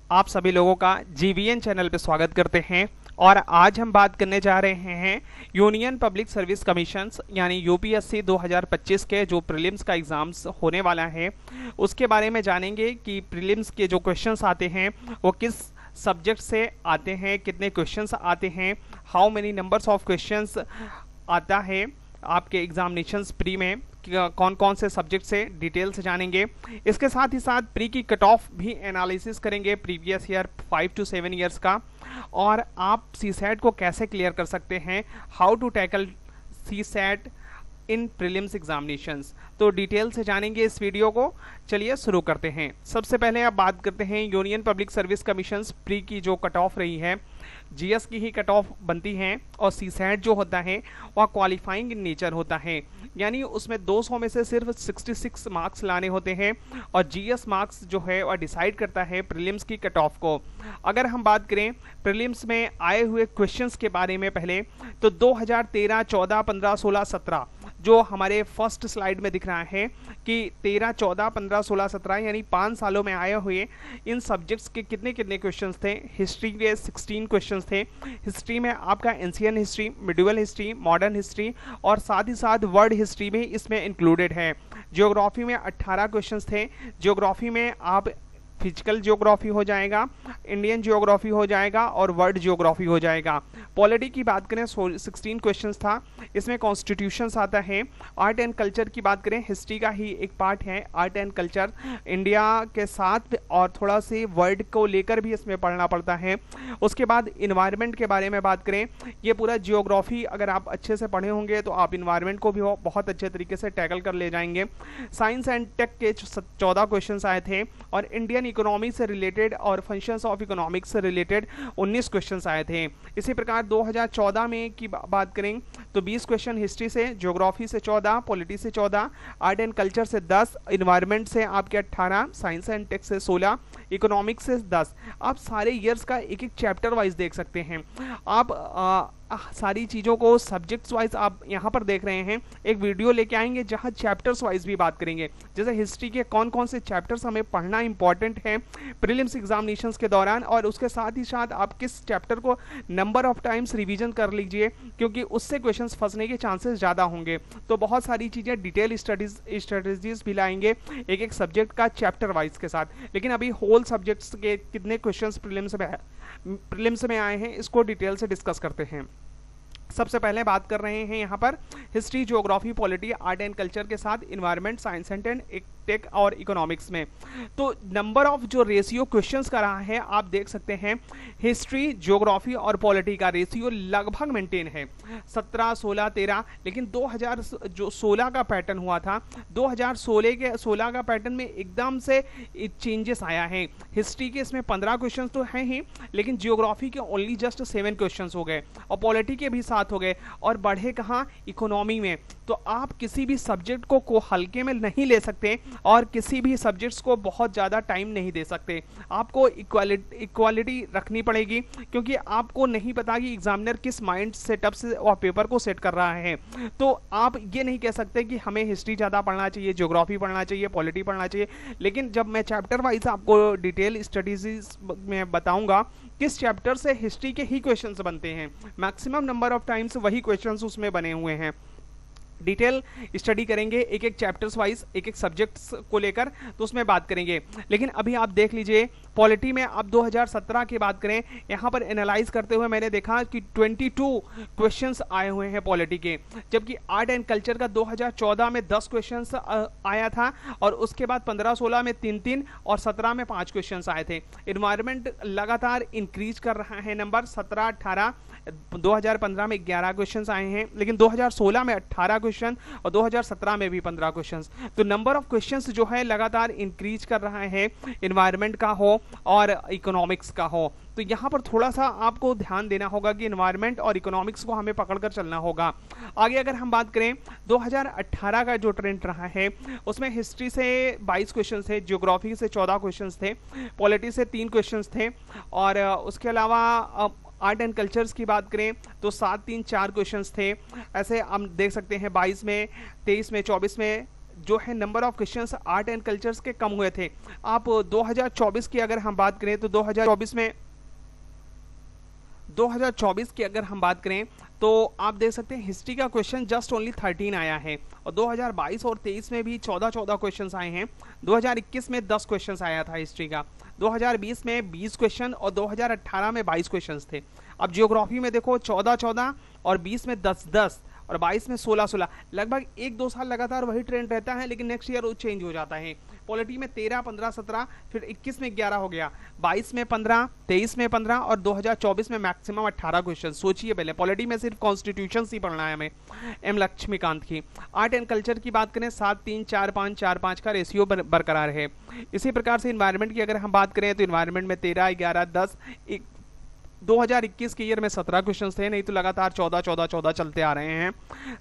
आप सभी लोगों का जीवीएन चैनल पे स्वागत करते हैं। और आज हम बात करने जा रहे हैं यूनियन पब्लिक सर्विस कमीशंस यानी यूपीएससी 2025 के जो प्रीलिम्स का एग्ज़ाम्स होने वाला है उसके बारे में जानेंगे कि प्रीलिम्स के जो क्वेश्चंस आते हैं वो किस सब्जेक्ट से आते हैं, कितने क्वेश्चंस आते हैं, how many numbers of questions आता है आपके एग्जामिनेशंस प्री में, कौन कौन से सब्जेक्ट से डिटेल से जानेंगे। इसके साथ ही साथ प्री की कट ऑफ भी एनालिसिस करेंगे प्रीवियस ईयर 5 to 7 ईयर्स का, और आप सी सैट को कैसे क्लियर कर सकते हैं, how to tackle CSAT in prelims examinations. तो डिटेल से जानेंगे इस वीडियो को। चलिए शुरू करते हैं। सबसे पहले आप बात करते हैं union public service commissions pre की जो कट ऑफ रही है, जीएस की ही कट ऑफ बनती है, और सी सैट जो होता है वह क्वालिफाइंग इन नेचर होता है, यानी उसमें 200 में से सिर्फ 66 मार्क्स लाने होते हैं, और जीएस मार्क्स जो है वह डिसाइड करता है प्रीलिम्स की कट ऑफ को। अगर हम बात करें प्रीलिम्स में आए हुए क्वेश्चंस के बारे में पहले, तो 2013, 14, 15, 16, 17 जो हमारे फर्स्ट स्लाइड में दिख रहा है कि 13, 14, 15, 16, 17 यानी 5 सालों में आए हुए इन सब्जेक्ट्स के कितने कितने क्वेश्चंस थे। हिस्ट्री के 16 क्वेश्चंस थे। हिस्ट्री में आपका ancient history, medieval history, modern history और साथ ही साथ वर्ल्ड हिस्ट्री भी इसमें इंक्लूडेड है। ज्योग्राफी में 18 क्वेश्चंस थे। ज्योग्राफी में आप फिजिकल ज्योग्राफी हो जाएगा, इंडियन ज्योग्राफी हो जाएगा और वर्ल्ड ज्योग्राफी हो जाएगा। पॉलिटी की बात करें 16 क्वेश्चंस था, इसमें कॉन्स्टिट्यूशंस आता है। आर्ट एंड कल्चर की बात करें, हिस्ट्री का ही एक पार्ट है आर्ट एंड कल्चर, इंडिया के साथ और थोड़ा से वर्ल्ड को लेकर भी इसमें पढ़ना पड़ता है। उसके बाद इन्वायरमेंट के बारे में बात करें, ये पूरा जियोग्राफी अगर आप अच्छे से पढ़े होंगे तो आप इन्वायरमेंट को भी बहुत अच्छे तरीके से टैकल कर ले जाएंगे। साइंस एंड टेक के 14 क्वेश्चन आए थे, और इंडियन इकोनॉमी से रिलेटेड और फंक्शंस ऑफ इकोनॉमिक्स से रिलेटेड 19 क्वेश्चंस आए थे। इसी प्रकार 2014 में की बात करें तो 20 क्वेश्चन हिस्ट्री से, ज्योग्राफी से 14, पॉलिटी से 14, आर्ट एंड कल्चर से 10, इन्वायरमेंट से आपके 18, साइंस एंड टेक से 16, इकोनॉमिक्स से 10। आप सारे ईयर्स का एक एक चैप्टर वाइज देख सकते हैं। आप सारी चीज़ों को सब्जेक्ट्स वाइज आप यहाँ पर देख रहे हैं। एक वीडियो लेके आएंगे जहाँ चैप्टर्स वाइज भी बात करेंगे, जैसे हिस्ट्री के कौन कौन से चैप्टर्स हमें पढ़ना इंपॉर्टेंट है प्रीलिम्स एग्जामिनेशंस के दौरान, और उसके साथ ही साथ आप किस चैप्टर को नंबर ऑफ टाइम्स रिवीजन कर लीजिए, क्योंकि उससे क्वेश्चंस फंसने के चांसेस ज़्यादा होंगे। तो बहुत सारी चीज़ें डिटेल स्ट्रेटेजीज भी लाएंगे एक एक सब्जेक्ट का चैप्टर वाइज के साथ। लेकिन अभी होल सब्जेक्ट्स के कितने क्वेश्चंस प्रीलिम्स में आए हैं इसको डिटेल से डिस्कस करते हैं। सबसे पहले बात कर रहे हैं यहाँ पर history, geography, polity, art and culture के साथ इन्वायरमेंट, साइंस एंड टेक और इकोनॉमिक्स में। तो नंबर ऑफ जो रेशियो क्वेश्चंस का रहा है आप देख सकते हैं, हिस्ट्री, ज्योग्राफी और पॉलिटी का रेशियो लगभग मेंटेन है 17, 16, 13। लेकिन 2016 का पैटर्न हुआ था, 2016 का पैटर्न में एकदम से चेंजेस आया है। हिस्ट्री के इसमें 15 क्वेश्चंस तो हैं ही, लेकिन ज्योग्राफी के ओनली जस्ट 7 क्वेश्चंस हो गए, और पॉलिटी के भी 7 हो गए, और बढ़े कहाँ, इकोनॉमी में। तो आप किसी भी सब्जेक्ट को हल्के में नहीं ले सकते, और किसी भी सब्जेक्ट्स को बहुत ज़्यादा टाइम नहीं दे सकते। आपको इक्वालिटी रखनी पड़ेगी, क्योंकि आपको नहीं पता कि एग्जामिनर किस माइंड सेटअप से और पेपर को सेट कर रहा है। तो आप ये नहीं कह सकते कि हमें हिस्ट्री ज़्यादा पढ़ना चाहिए, ज्योग्राफी पढ़ना चाहिए, पॉलिटी पढ़ना चाहिए। लेकिन जब मैं चैप्टर वाइज आपको डिटेल स्टडीज में बताऊंगा किस चैप्टर से हिस्ट्री के ही क्वेश्चंस बनते हैं, मैक्सिमम नंबर ऑफ टाइम्स वही क्वेश्चंस उसमें बने हुए हैं। डिटेल स्टडी करेंगे एक एक चैप्टर्स वाइज, एक एक सब्जेक्ट्स को लेकर, तो उसमें बात करेंगे। लेकिन अभी आप देख लीजिए पॉलिटी में आप 2017 की बात करें, यहाँ पर एनालाइज करते हुए मैंने देखा कि 22 क्वेश्चंस आए हुए हैं पॉलिटी के, जबकि आर्ट एंड कल्चर का 2014 में 10 क्वेश्चंस आया था, और उसके बाद 15-16 में 3-3 और 17 में 5 क्वेश्चंस आए थे। इन्वायरमेंट लगातार इंक्रीज कर रहा है नंबर, 17, 18, 2015 में 11 क्वेश्चंस आए हैं, लेकिन 2016 में 18 क्वेश्चन और 2017 में भी 15 क्वेश्चंस। तो नंबर ऑफ क्वेश्चंस जो है लगातार इंक्रीज कर रहा है, इन्वायरमेंट का हो और इकोनॉमिक्स का हो। तो यहाँ पर थोड़ा सा आपको ध्यान देना होगा कि इन्वायरमेंट और इकोनॉमिक्स को हमें पकड़कर चलना होगा। आगे अगर हम बात करें 2018 का जो ट्रेंड रहा है, उसमें हिस्ट्री से 22 क्वेश्चन थे, ज्योग्राफी से 14 क्वेश्चन थे, पॉलिटी से 3 क्वेश्चन थे, और उसके अलावा आर्ट एंड कल्चर्स की बात करें तो 7, 3, 4 क्वेश्चंस थे। ऐसे हम देख सकते हैं 22 में, 23 में, 24 में, जो है number of questions art and cultures के कम हुए थे। आप 2024 की अगर हम बात करें तो 2024 की अगर हम बात करें तो आप देख सकते हैं हिस्ट्री का क्वेश्चन जस्ट ओनली 13 आया है, और 2022 और 23 में भी 14 क्वेश्चंस आए हैं। 2021 में 10 क्वेश्चंस आया था हिस्ट्री का, 2020 में 20 क्वेश्चन और 2018 में 22 क्वेश्चंस थे। अब जियोग्राफी में देखो 14 और 20 में 10 और 22 में 16 लगभग 1-2 साल लगातार वही ट्रेंड रहता है, लेकिन नेक्स्ट ईयर वो चेंज हो जाता है। पॉलिटी में 13, 15, 17, फिर 21 में 11 हो गया, 22 में 15, 23 में 15 और 2024 में मैक्सिमम 18 क्वेश्चन। सोचिए पहले पॉलिटी में सिर्फ कॉन्स्टिट्यूशन ही पढ़ना है हमें। एम लक्ष्मीकांत की आर्ट एंड कल्चर की बात करें 7, 3, 4, 5, 4, 5 का रेशियो बरकरार है। इसी प्रकार से इन्वायरमेंट की अगर हम बात करें तो इन्वायरमेंट में 13, 11, 10, 2021 के ईयर में 17 क्वेश्चन थे, नहीं तो लगातार 14 चलते आ रहे हैं।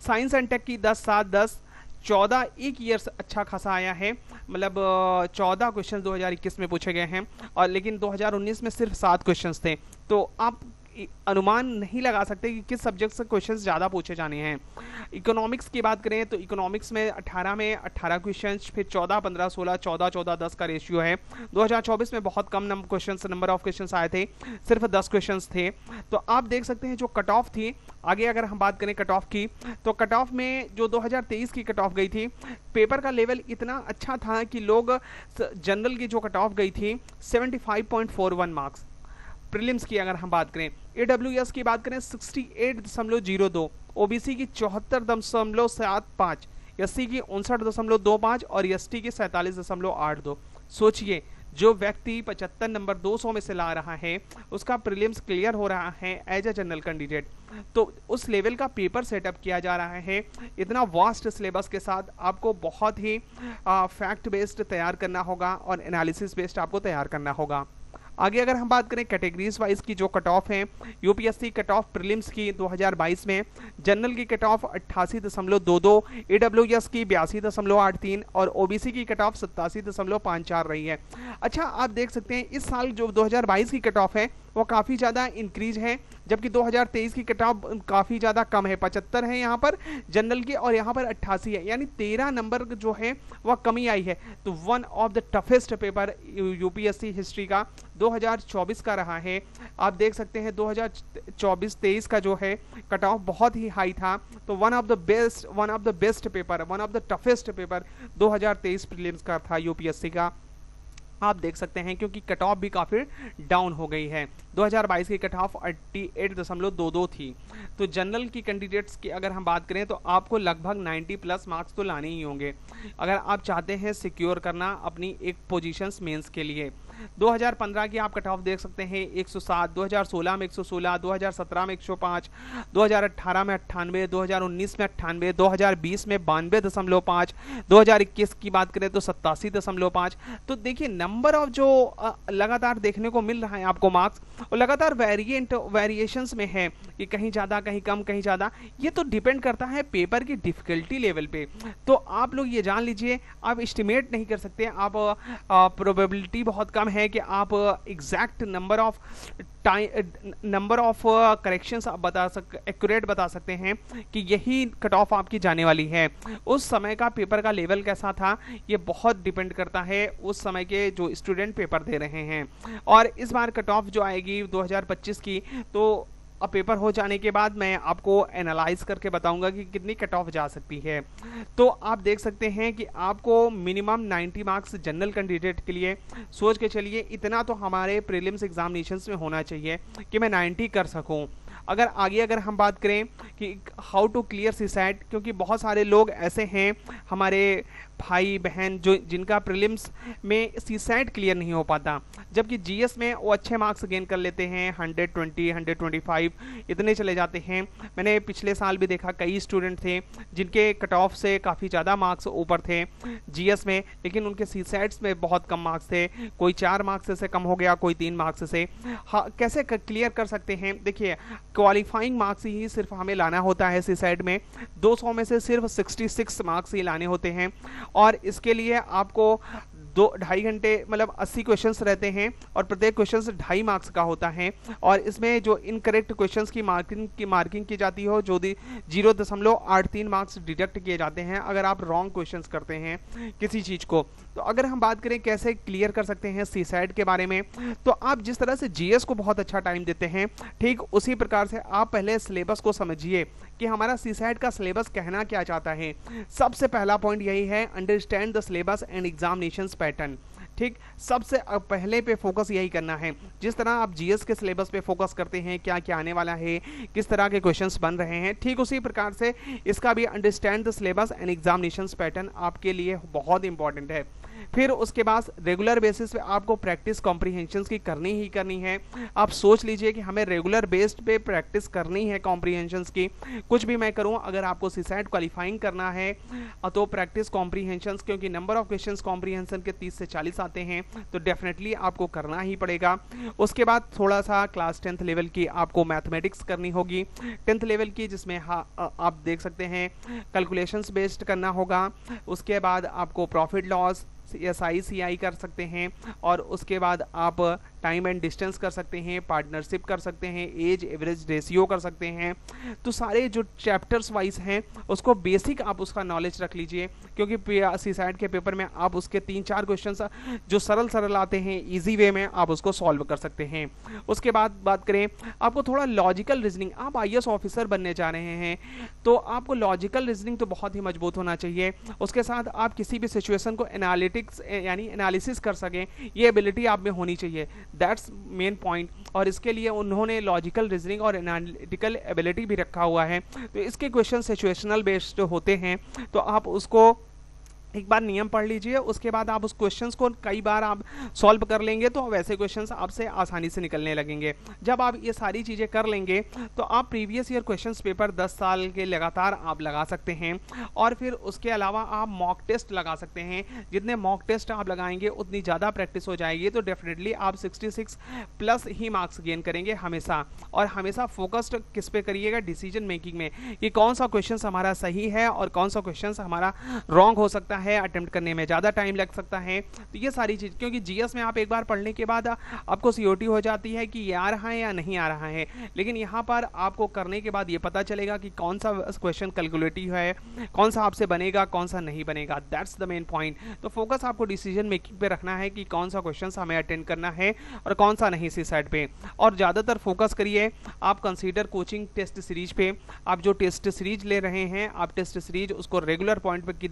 साइंस एंड टेक की 10, 7, 10, 14 एक ईयर से अच्छा खासा आया है, मतलब 14 क्वेश्चन 2021 में पूछे गए हैं, और लेकिन 2019 में सिर्फ 7 क्वेश्चन थे। तो आप अनुमान नहीं लगा सकते कि किस सब्जेक्ट से क्वेश्चंस ज़्यादा पूछे जाने हैं। इकोनॉमिक्स की बात करें तो इकोनॉमिक्स में 18 क्वेश्चंस, फिर 14, 15, 16, 14, 10 का रेशियो है। 2024 में बहुत कम नंबर ऑफ क्वेश्चंस आए थे, सिर्फ 10 क्वेश्चंस थे। तो आप देख सकते हैं जो कट ऑफ थी, आगे अगर हम बात करें कट ऑफ की, तो कट ऑफ में जो 2023 की कट ऑफ गई थी, पेपर का लेवल इतना अच्छा था कि लोग जनरल की जो कट ऑफ गई थी 75.41 मार्क्स। प्रीलिम्स की अगर हम बात करें, AWS की बात करें 68.02, OBC की 74.75, SC की 59.25 और ST की 47.82। सोचिए जो व्यक्ति 75 नंबर 200 में से ला रहा है उसका प्रीलिम्स क्लियर हो रहा है एज ए जनरल कैंडिडेट, तो उस लेवल का पेपर सेटअप किया जा रहा है। इतना वास्ट सिलेबस के साथ आपको बहुत ही फैक्ट बेस्ड तैयार करना होगा और एनालिसिस बेस्ड आपको तैयार करना होगा। आगे अगर हम बात करें कैटेगरीज वाइज की जो कट ऑफ है, यूपीएससी कट ऑफ प्रीलिम्स की 2022 में जनरल की कट ऑफ 88.22, AWS की 82.83 और ओबीसी की कट ऑफ 87.54 रही है। अच्छा आप देख सकते हैं इस साल जो 2022 की कट ऑफ है वो काफ़ी ज़्यादा इंक्रीज है, जबकि 2023 की कट ऑफ काफ़ी ज़्यादा कम है, 75 है यहाँ पर जनरल की और यहाँ पर 88 है, यानी 13 नंबर जो है वह कमी आई है। तो one of the toughest paper UPSC history का 2024 का रहा है। आप देख सकते हैं 2024-23 का जो है कट ऑफ बहुत ही हाई था, तो one of the best paper, one of the toughest paper 2023 prelims का था यूपीएससी का। आप देख सकते हैं क्योंकि कट ऑफ भी काफ़ी डाउन हो गई है। 2022 की कट ऑफ 88.22 थी। तो जनरल की कैंडिडेट्स की अगर हम बात करें तो आपको लगभग 90 प्लस मार्क्स तो लाने ही होंगे अगर आप चाहते हैं सिक्योर करना अपनी एक पोजीशंस मेंस के लिए। 2015 की आप कट ऑफ देख सकते हैं 107, 2016 में 116, 2017 में 105, 2018 में 98, 2019 में 98, 2020 में 92.5, 2021 की बात करें तो 87.5। तो देखिए नंबर ऑफ जो लगातार देखने को मिल रहा है आपको मार्क्स, और लगातार वेरिएशंस में है कि कहीं ज़्यादा कहीं कम कहीं ज़्यादा, ये तो डिपेंड करता है पेपर की डिफिकल्टी लेवल पे। तो आप लोग ये जान लीजिए आप एस्टिमेट नहीं कर सकते, आप प्रोबेबिलिटी बहुत कम है कि आप एग्जैक्ट नंबर ऑफ करेक्शंस आप एक्यूरेट बता सकते हैं कि यही कट ऑफ आपकी जाने वाली है। उस समय का पेपर का लेवल कैसा था ये बहुत डिपेंड करता है उस समय के जो स्टूडेंट पेपर दे रहे हैं। और इस बार कट ऑफ जो आएगी 2025 की, तो अब पेपर हो जाने के बाद मैं आपको एनालाइज करके बताऊंगा कि कितनी कट ऑफ जा सकती है। तो आप देख सकते हैं कि आपको मिनिमम 90 मार्क्स जनरल कैंडिडेट के लिए सोच के चलिए, इतना तो हमारे प्रीलिम्स एग्जामिनेशंस में होना चाहिए कि मैं 90 कर सकूं। अगर हम बात करें कि हाउ टू क्लियर सीसैट, क्योंकि बहुत सारे लोग ऐसे हैं हमारे भाई बहन जिनका प्रीलिम्स में सीसैट क्लियर नहीं हो पाता, जबकि जीएस में वो अच्छे मार्क्स गेन कर लेते हैं, 120, 125 इतने चले जाते हैं। मैंने पिछले साल भी देखा कई स्टूडेंट थे जिनके कट ऑफ से काफ़ी ज़्यादा मार्क्स ऊपर थे जीएस में, लेकिन उनके सीसैट्स में बहुत कम मार्क्स थे, कोई 4 मार्क्स से कम हो गया, कोई 3 मार्क्स से। हाँ, कैसे क्लियर कर सकते हैं? देखिए क्वालिफाइंग मार्क्स ही सिर्फ हमें लाना होता है सीसैट में, 200 में से सिर्फ 66 मार्क्स ही लाने होते हैं, और इसके लिए आपको 2-2.5 घंटे मतलब 80 क्वेश्चंस रहते हैं और प्रत्येक क्वेश्चन 2.5 मार्क्स का होता है। और इसमें जो इनकरेक्ट क्वेश्चंस की मार्किंग की जाती हो जो 0.83 मार्क्स डिडक्ट किए जाते हैं अगर आप रॉन्ग क्वेश्चंस करते हैं किसी चीज को। तो अगर हम बात करें कैसे क्लियर कर सकते हैं सीसैट के बारे में, तो आप जिस तरह से जीएस को बहुत अच्छा टाइम देते हैं, ठीक उसी प्रकार से आप पहले सिलेबस को समझिए कि हमारा सीसैट का सिलेबस कहना क्या चाहता है। सबसे पहला पॉइंट यही है, understand the syllabus and examinations pattern. ठीक, सबसे पहले पे फोकस यही करना है। जिस तरह आप जीएस के सिलेबस पे फोकस करते हैं, क्या क्या आने वाला है, किस तरह के क्वेश्चंस बन रहे हैं, ठीक उसी प्रकार से इसका भी understand the syllabus and examinations pattern आपके लिए बहुत इंपॉर्टेंट है। फिर उसके बाद रेगुलर बेसिस पे आपको प्रैक्टिस कॉम्प्रीहेंशंस की करनी ही करनी है। आप सोच लीजिए कि हमें रेगुलर बेस्ड पे प्रैक्टिस करनी है कॉम्प्रीहेंशंस की। कुछ भी मैं करूं, अगर आपको सीसैट क्वालिफाइंग करना है तो प्रैक्टिस कॉम्प्रीहेंशंस, क्योंकि नंबर ऑफ क्वेश्चंस कॉम्प्रीहेंशन के 30 से 40 आते हैं, तो डेफिनेटली आपको करना ही पड़ेगा। उसके बाद थोड़ा सा क्लास 10th लेवल की आपको मैथमेटिक्स करनी होगी, 10th लेवल की, जिसमें आप देख सकते हैं कैलकुलेशंस बेस्ड करना होगा। उसके बाद आपको प्रॉफिट लॉस, SI CI कर सकते हैं, और उसके बाद आप टाइम एंड डिस्टेंस कर सकते हैं, पार्टनरशिप कर सकते हैं, एज एवरेज रेशियो कर सकते हैं। तो सारे जो चैप्टर्स वाइज हैं उसको बेसिक आप उसका नॉलेज रख लीजिए, क्योंकि सीसैट के पेपर में आप उसके 3-4 क्वेश्चंस जो सरल आते हैं इजी वे में आप उसको सॉल्व कर सकते हैं। उसके बाद बात करें, आपको थोड़ा लॉजिकल रीजनिंग, आप IAS ऑफिसर बनने जा रहे हैं तो आपको लॉजिकल रीजनिंग तो बहुत ही मजबूत होना चाहिए। उसके साथ आप किसी भी सिचुएशन को एनालिटिक्स यानी एनालिसिस कर सकें, ये एबिलिटी आप में होनी चाहिए। That's main point. और इसके लिए उन्होंने लॉजिकल रीजनिंग और एनालिटिकल एबिलिटी भी रखा हुआ है। तो इसके क्वेश्चन सिचुएशनल बेस्ड होते हैं, तो आप उसको एक बार नियम पढ़ लीजिए, उसके बाद आप उस क्वेश्चंस को कई बार आप सॉल्व कर लेंगे तो वैसे क्वेश्चंस आपसे आसानी से निकलने लगेंगे। जब आप ये सारी चीज़ें कर लेंगे तो आप प्रीवियस ईयर क्वेश्चंस पेपर 10 साल के लगातार आप लगा सकते हैं। और फिर उसके अलावा आप मॉक टेस्ट लगा सकते हैं। जितने मॉक टेस्ट आप लगाएंगे उतनी ज़्यादा प्रैक्टिस हो जाएगी, तो डेफिनेटली आप 66 प्लस ही मार्क्स गेन करेंगे हमेशा। और हमेशा फोकस्ड किस पे करिएगा, डिसीजन मेकिंग में, कि कौन सा क्वेश्चन हमारा सही है और कौन सा क्वेश्चन हमारा रॉन्ग हो सकता है, अटेम्प्ट करने में ज़्यादा टाइम लग सकता है। तो ये सारी चीज़, क्योंकि जीएस में आप एक बार पढ़ने के बाद आपको सीओटी हो जाती है कि ये आ रहा है या नहीं आ रहा है, लेकिन यहाँ पर आपको करने के बाद ये पता चलेगा कि कौन सा क्वेश्चन कैलकुलेटिव है, कौन सा आपसे बनेगा, कौन सा नहीं बनेगा। That's the main point. तो फोकस आपको डिसीजन मेकिंग पे रखना है कि कौन सा क्वेश्चन हमें अटेंड करना है और कौन सा नहीं सीसैट पे। और ज़्यादातर फोकस करिए आप कंसीडर कोचिंग टेस्ट सीरीज पे। आप जो टेस्ट सीरीज ले रहे हैं, आप टेस्ट सीरीज उसको रेगुलर पॉइंट पे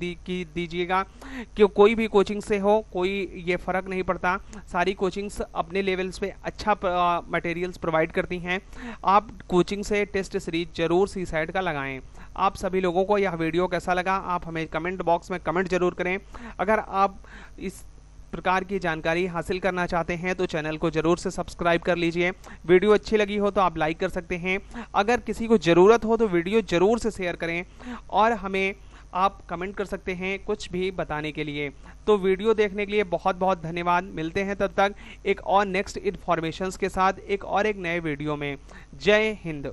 दीजिएगा, कि कोई भी कोचिंग से हो, कोई ये फर्क नहीं पड़ता। सारी कोचिंग्स अपने लेवल्स पे अच्छा मटेरियल्स प्रोवाइड करती हैं। आप कोचिंग से टेस्ट सीरीज जरूर सीसैट का लगाएं। आप सभी लोगों को यह वीडियो कैसा लगा आप हमें कमेंट बॉक्स में कमेंट जरूर करें। अगर आप इस प्रकार की जानकारी हासिल करना चाहते हैं तो चैनल को जरूर से सब्सक्राइब कर लीजिए। वीडियो अच्छी लगी हो तो आप लाइक कर सकते हैं। अगर किसी को ज़रूरत हो तो वीडियो ज़रूर से शेयर करें, और हमें आप कमेंट कर सकते हैं कुछ भी बताने के लिए। तो वीडियो देखने के लिए बहुत बहुत धन्यवाद। मिलते हैं तब तक एक और नेक्स्ट इन्फॉर्मेशंस के साथ एक नए वीडियो में। जय हिंद।